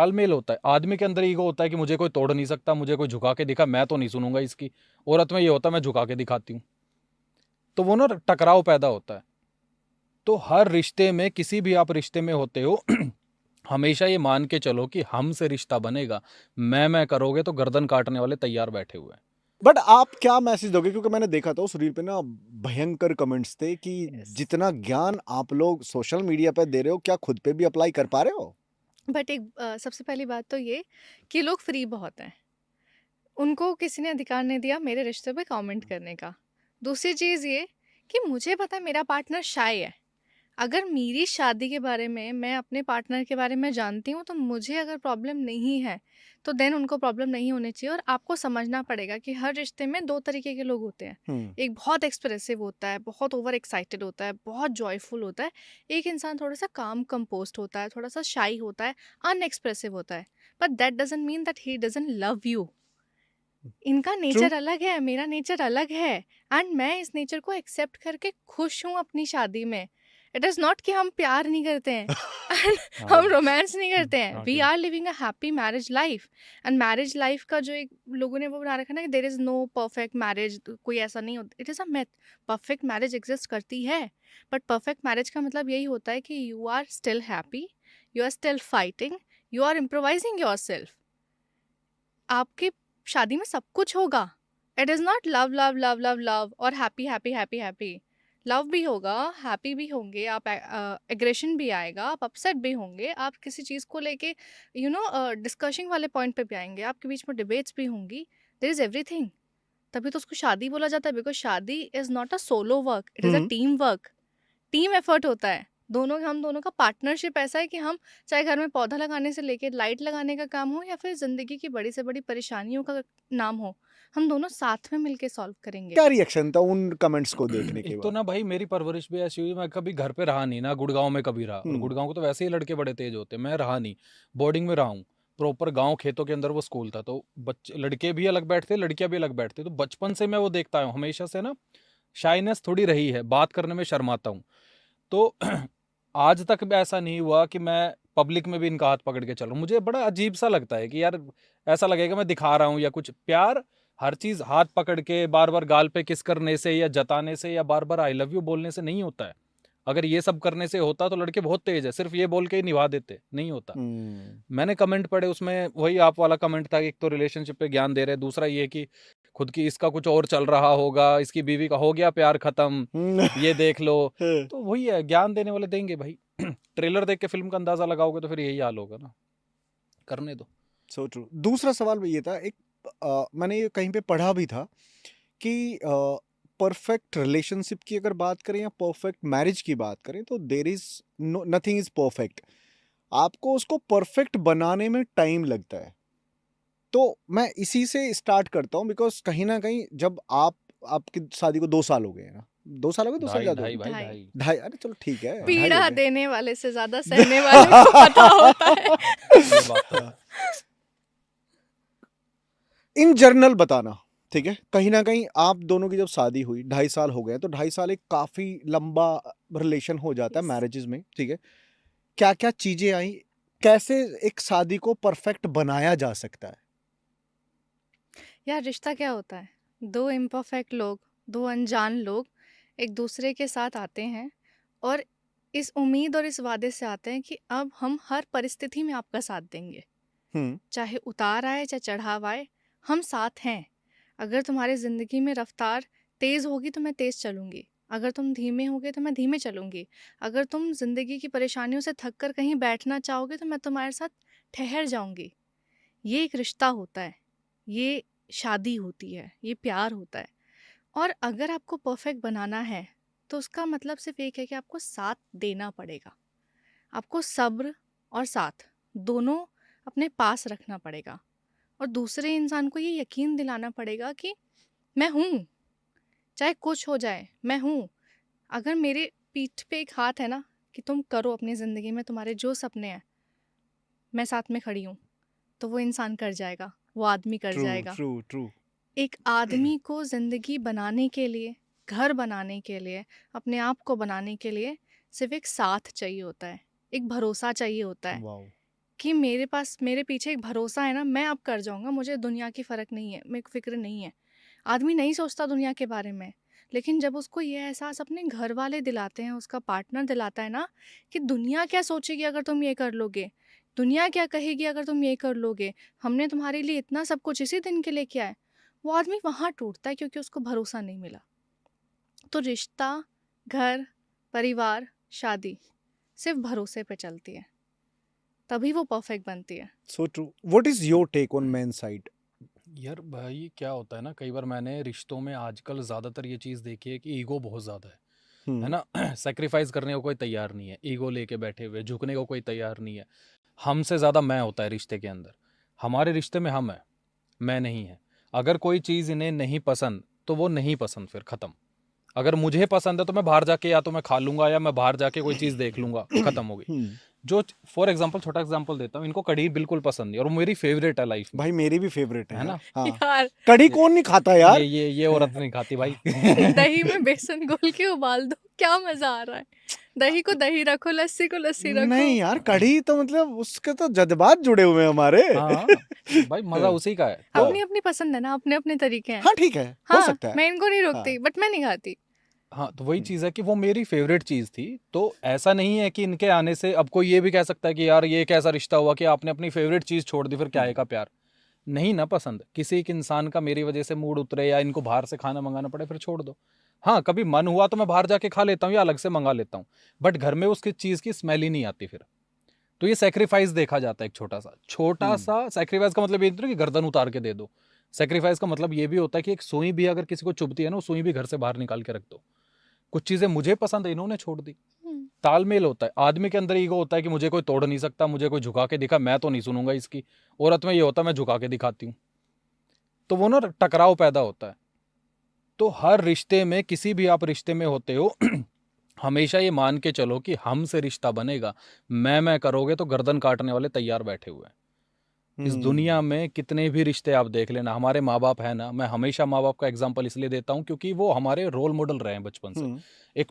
तालमेल होता है। आदमी के अंदर ईगो होता है कि मुझे कोई तोड़ नहीं सकता, मुझे कोई झुका के दिखा मैं तो नहीं सुनूंगा इसकी। औरत में ये होता है मैं झुका के दिखाती हूँ, तो वो ना टकराव पैदा होता है। तो हर रिश्ते में, किसी भी आप रिश्ते में होते हो हमेशा ये मान के चलो कि हमसे रिश्ता बनेगा, मैं करोगे तो गर्दन काटने वाले तैयार बैठे हुए हैं। बट आप क्या मैसेज दोगे, क्योंकि मैंने देखा था उस रील पे ना भयंकर कमेंट्स थे कि Yes. जितना ज्ञान आप लोग सोशल मीडिया पे दे रहे हो क्या खुद पे भी अप्लाई कर पा रहे हो? बट एक सबसे पहली बात तो ये कि लोग फ्री बहुत हैं, उनको किसी ने अधिकार नहीं दिया मेरे रिश्ते पे कमेंट करने का। दूसरी चीज़ ये कि मुझे पता है मेरा पार्टनर शाय है। अगर मेरी शादी के बारे में, मैं अपने पार्टनर के बारे में जानती हूँ, तो मुझे अगर प्रॉब्लम नहीं है, तो देन उनको प्रॉब्लम नहीं होनी चाहिए। और आपको समझना पड़ेगा कि हर रिश्ते में 2 तरीके के लोग होते हैं। एक बहुत एक्सप्रेसिव होता है, बहुत ओवर एक्साइटेड होता है, बहुत जॉयफुल होता है। एक इंसान थोड़ा-सा काम कंपोज़्ड होता है, थोड़ा-सा शाई होता है, अनएक्सप्रेसिव होता है। But that doesn't mean that he doesn't love you. इनका ट्रू। नेचर अलग है, मेरा नेचर अलग है, एंड मैं इस नेचर को एक्सेप्ट करके खुश हूँ अपनी शादी में। इट इज़ नॉट कि हम प्यार नहीं करते हैं एंड हम रोमांस नहीं करते हैं। We are living a happy marriage life. And marriage life का जो एक लोगों ने वो बना रखा है ना कि there is no perfect marriage, कोई ऐसा नहीं होता। It is a myth. Perfect marriage exist करती है, बट परफेक्ट मैरिज का मतलब यही होता है कि you are still happy, you are still fighting, you are improvising yourself. आपकी शादी में सब कुछ होगा। It is not love love love love love और happy happy happy happy. Love भी होगा, हैप्पी भी होंगे, आप एग्रेशन भी आएगा, आप अपसेट भी होंगे, आप किसी चीज़ को लेके डिस्कशिंग वाले पॉइंट पे भी आएंगे, आपके बीच में डिबेट्स भी होंगी। There is everything. तभी तो उसको शादी बोला जाता है, बिकॉज शादी is not a solo work, it is a team work. Team effort होता है। हम दोनों का पार्टनरशिप ऐसा है कि हम चाहे घर में पौधा लगाने से लेके लाइट लगाने का काम हो या फिर ज़िंदगी की बड़ी से बड़ी परेशानियों का नाम हो, हम दोनों साथ में मिलके सॉल्व करेंगे। क्या रिएक्शन था उन कमेंट्स को देखने के एक तो बाद? ना भाई मेरी परवरिश भी ऐसी हुई, मैं कभी घर पे रहा नहीं ना, गुड़गांव में कभी रहा, और गुड़गांव को तो वैसे ही लड़के बड़े तेज होते हैं, मैं रहा नहीं, बोर्डिंग में रहा हूँ। प्रॉपर गांव खेतों के अंदर वो स्कूल था, तो बच्चे लड़के भी अलग बैठते, लड़कियां भी अलग बैठती, तो बचपन से मैं वो देखता हूँ हमेशा से ना। शाइनेस थोड़ी रही है, बात करने में शर्माता हूँ। तो आज तक भी ऐसा नहीं हुआ कि मैं पब्लिक में भी इनका हाथ पकड़ के चलूं। मुझे बड़ा अजीब सा लगता है कि यार ऐसा लगेगा मैं दिखा रहा हूं या कुछ। प्यार हर चीज हाथ पकड़ के बार बार गाल पे किस करने से या जताने से या बार बार आई लव यू बोलने से नहीं होता है। अगर ये सब करने से होता तो लड़के बहुत तेज है, सिर्फ ये बोल के ही निभा देते, नहीं होता। मैंने कमेंट पढ़े, उसमें वही आप वाला कमेंट था, एक तो रिलेशनशिप पे ज्ञान दे रहे, दूसरा ये कि खुद की इसका कुछ और चल रहा होगा, इसकी बीवी का हो गया प्यार खत्म, ये देख लो। तो वही है, ज्ञान देने वाले देंगे भाई। ट्रेलर देख के फिल्म का अंदाजा लगाओगे तो फिर यही हाल होगा ना, करने दो। So true. दूसरा सवाल भी ये था, एक मैंने ये कहीं पे पढ़ा भी था कि परफेक्ट रिलेशनशिप की अगर बात करें या परफेक्ट मैरिज की बात करें तो there is nothing is perfect. आपको उसको परफेक्ट बनाने में टाइम लगता है। तो मैं इसी से स्टार्ट करता हूँ, बिकॉज कहीं ना कहीं जब आपकी शादी को 2 साल हो गए हैं ना, 2 साल हो गए, 2 साल ढाई ज्यादा हो ढाई गए? भाई ढाई। ढाई। ढाई? अरे चलो ठीक है, ढाई हो पीड़ा गए। देने वाले से ज्यादा सहने वाले को पता होता है। ये बात तो है। इन जनरल बताना, ठीक है? कहीं ना कहीं आप दोनों की जब शादी हुई 2.5 साल हो गए, तो 2.5 साल एक काफी लंबा रिलेशन हो जाता है Yes. मैरिजेस में, ठीक है? क्या क्या चीजें आई, कैसे एक शादी को परफेक्ट बनाया जा सकता है? यार रिश्ता क्या होता है? 2 इम्परफेक्ट लोग, 2 अनजान लोग एक दूसरे के साथ आते हैं और इस उम्मीद और इस वादे से आते हैं कि अब हम हर परिस्थिति में आपका साथ देंगे। हम्म। चाहे उतार आए, चाहे चढ़ाव आए, हम साथ हैं। अगर तुम्हारी ज़िंदगी में रफ्तार तेज़ होगी तो मैं तेज़ चलूँगी। अगर तुम धीमे होगे तो मैं धीमे चलूँगी। अगर तुम ज़िंदगी की परेशानियों से थक कर कहीं बैठना चाहोगे तो मैं तुम्हारे साथ ठहर जाऊँगी। ये एक रिश्ता होता है, ये शादी होती है, ये प्यार होता है। और अगर आपको परफेक्ट बनाना है, तो उसका मतलब सिर्फ एक है कि आपको साथ देना पड़ेगा। आपको सब्र और साथ दोनों अपने पास रखना पड़ेगा और दूसरे इंसान को ये यकीन दिलाना पड़ेगा कि मैं हूँ, चाहे कुछ हो जाए, मैं हूँ। अगर मेरे पीठ पे एक हाथ है ना कि तुम करो अपनी ज़िंदगी में तुम्हारे जो सपने हैं, मैं साथ में खड़ी हूँ, तो वो इंसान कर जाएगा, वो आदमी कर ट्रू जाएगा। True true. एक आदमी को ज़िंदगी बनाने के लिए, घर बनाने के लिए, अपने आप को बनाने के लिए सिर्फ एक साथ चाहिए होता है, एक भरोसा चाहिए होता है वाओ। कि मेरे पास मेरे पीछे एक भरोसा है ना, मैं अब कर जाऊंगा, मुझे दुनिया की फ़र्क नहीं है, मेरे को फ़िक्र नहीं है। आदमी नहीं सोचता दुनिया के बारे में, लेकिन जब उसको ये एहसास अपने घर वाले दिलाते हैं, उसका पार्टनर दिलाता है ना, कि दुनिया क्या सोचेगी अगर तुम ये कर लोगे, दुनिया क्या कहेगी अगर तुम ये कर लोगे, हमने तुम्हारे लिए इतना सब कुछ इसी दिन के लिए किया है, वो आदमी वहाँ टूटता है क्योंकि उसको भरोसा नहीं मिला। तो रिश्ता, घर, परिवार, शादी सिर्फ भरोसे पे चलती है, तभी वो परफेक्ट बनती है। So true. What is your take on men side? यार भाई क्या होता है ना, कई बार मैंने रिश्तों में आजकल ज़्यादातर ये चीज़ देखी है कि ईगो बहुत ज़्यादा है ना। सेक्रीफाइस करने को कोई तैयार नहीं है, ईगो लेके बैठे हुए, झुकने को कोई तैयार नहीं है। हमसे ज़्यादा मैं होता है रिश्ते के अंदर। हमारे रिश्ते में हम है, मैं नहीं है। अगर कोई चीज़ इन्हें नहीं पसंद तो वो नहीं पसंद, फिर ख़त्म। अगर मुझे पसंद है तो मैं बाहर जाके या तो मैं खा लूंगा या मैं बाहर जाके कोई चीज़ देख लूंगा, ख़त्म हो गई। जो फॉर एग्जांपल, छोटा एग्जांपल देता हूँ, इनको कढ़ी बिल्कुल पसंद नहीं और वो मेरी फेवरेट है लाइफ में, भाई मेरी भी फेवरेट है है ना। हाँ। यार कढ़ी कौन नहीं खाता यार? ये औरत नहीं खाती भाई। दही में बेसन घोल के उबाल दो, क्या मजा आ रहा है। दही को दही रखो, लस्सी को लस्सी रखो। नहीं यार, कढ़ी तो मतलब उसके तो जज्बात जुड़े हुए हैं हमारे। हाँ भाई, मजा उसी का है। तो अपनी अपनी पसंद है ना, अपने अपने तरीके हैं। हाँ ठीक है, हो हाँ, सकता है। मैं इनको नहीं हाँ। रोकती, बट मैं नहीं खाती। हाँ, तो वही चीज़ है कि वो मेरी फेवरेट चीज़ थी। तो ऐसा नहीं है कि इनके आने से अब कोई ये भी कह सकता है कि यार ये कैसा रिश्ता हुआ कि आपने अपनी फेवरेट चीज़ छोड़ दी, फिर क्या आएगा प्यार। नहीं ना पसंद किसी एक इंसान का मेरी वजह से मूड उतरे या इनको बाहर से खाना मंगाना पड़े, फिर छोड़ दो। हाँ, कभी मन हुआ तो मैं बाहर जाके खा लेता हूँ या अलग से मंगा लेता हूँ, बट घर में उसकी चीज़ की स्मेल ही नहीं आती फिर। तो ये सेक्रीफाइस देखा जाता है, एक छोटा सा सेक्रीफाइस का मतलब ये नहीं कि गर्दन उतार के दे दो। सेक्रीफाइस का मतलब ये भी होता है कि एक सुई भी अगर किसी को चुभती है ना, वो सुई भी घर से बाहर निकाल के रख दो। कुछ चीज़ें मुझे पसंद है, इन्होंने छोड़ दी। तालमेल होता है। आदमी के अंदर ईगो होता है कि मुझे कोई तोड़ नहीं सकता, मुझे कोई झुका के दिखा मैं तो नहीं सुनूंगा इसकी। औरत में ये होता है मैं झुका के दिखाती हूँ, तो वो ना टकराव पैदा होता है। तो हर रिश्ते में, किसी भी आप रिश्ते में होते हो हमेशा ये मान के चलो कि हमसे रिश्ता बनेगा। मैं करोगे तो गर्दन काटने वाले तैयार बैठे हुए हैं। इस दुनिया में कितने भी रिश्ते आप देख लेना, हमारे माँ बाप है ना, मैं हमेशा माँ बाप का एग्जाम्पल इसलिए देता हूँ क्योंकि वो हमारे रोल मॉडल रहे हैं बचपन से। एक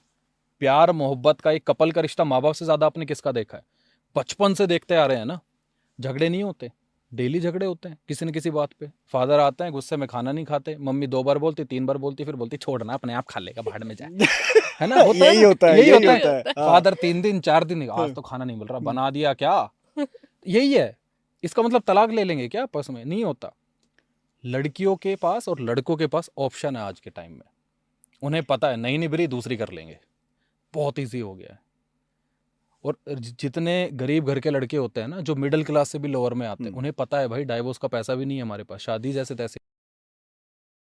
प्यार मोहब्बत का, एक कपल का रिश्ता माँ बाप से ज्यादा आपने किसका देखा है? बचपन से देखते आ रहे हैं ना। झगड़े नहीं होते, डेली झगड़े होते हैं किसी न किसी बात पे। फादर आते हैं, गुस्से में खाना नहीं खाते, मम्मी 2 बार बोलती, 3 बार बोलती, फिर बोलती छोड़ना अपने आप खा लेगा, भाड़ में जाए। है ना, होता है यही ना? होता है, यही यही होता होता है। है। हाँ। फादर 3 दिन 4 दिन, आज तो खाना नहीं मिल रहा, बना दिया क्या? यही है। इसका मतलब तलाक ले लेंगे क्या आपस में? नहीं होता। लड़कियों के पास और लड़कों के पास ऑप्शन है आज के टाइम में। उन्हें पता है नहीं निभरी दूसरी कर लेंगे, बहुत ईजी हो गया है। और जितने गरीब घर के लड़के होते हैं ना, जो मिडिल क्लास से भी लोअर में आते हैं, उन्हें पता है भाई डाइवोर्स का पैसा भी नहीं है हमारे पास, शादी जैसे तैसे